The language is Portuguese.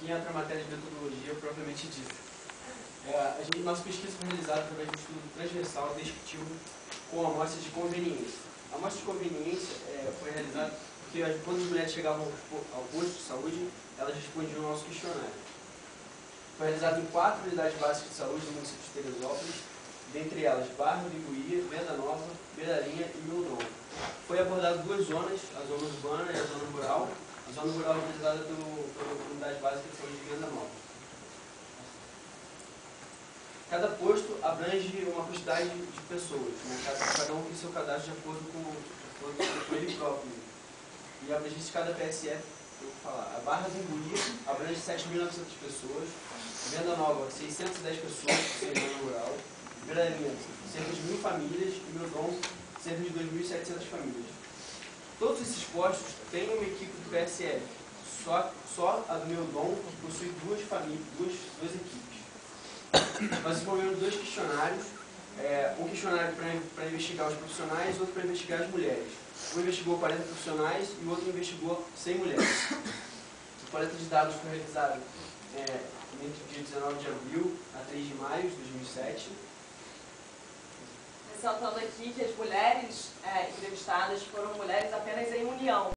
aqui entra a matéria de metodologia propriamente dita. Nossa pesquisa foi realizada através de um estudo transversal descritivo com amostras de conveniência. A amostra de conveniência foi realizada porque quando as mulheres chegavam ao posto de saúde, elas respondiam ao nosso questionário. Foi realizado em 4 unidades básicas de saúde do município de Teresópolis, dentre elas Barra do Iguí, Venda Nova, Beiralinha e Mildon. Foi abordado 2 zonas, a zona urbana e a zona rural. A zona rural é realizada pela unidade básica de saúde de Venda Nova. Cada posto abrange uma quantidade de pessoas, né? Cada um tem seu cadastro de acordo com ele próprio. E a abrangência de cada PSF, eu vou falar, a Barra do Iguí abrange 7.900 pessoas, Venda Nova, 610 pessoas, que seja zona rural, Beiralinha, cerca de 1.000 famílias, e Mildon, cerca de 2.700 famílias. Todos esses postos têm uma equipe do PSF, só a do Mildon possui duas equipes. Nós desenvolvemos 2 questionários, um questionário para investigar os profissionais e outro para investigar as mulheres. Um investigou 40 profissionais e o outro investigou 100 mulheres. A coleta de dados foi realizada entre o dia 19 de abril a 3 de maio de 2007. Ressaltando aqui que as mulheres entrevistadas foram mulheres apenas em união.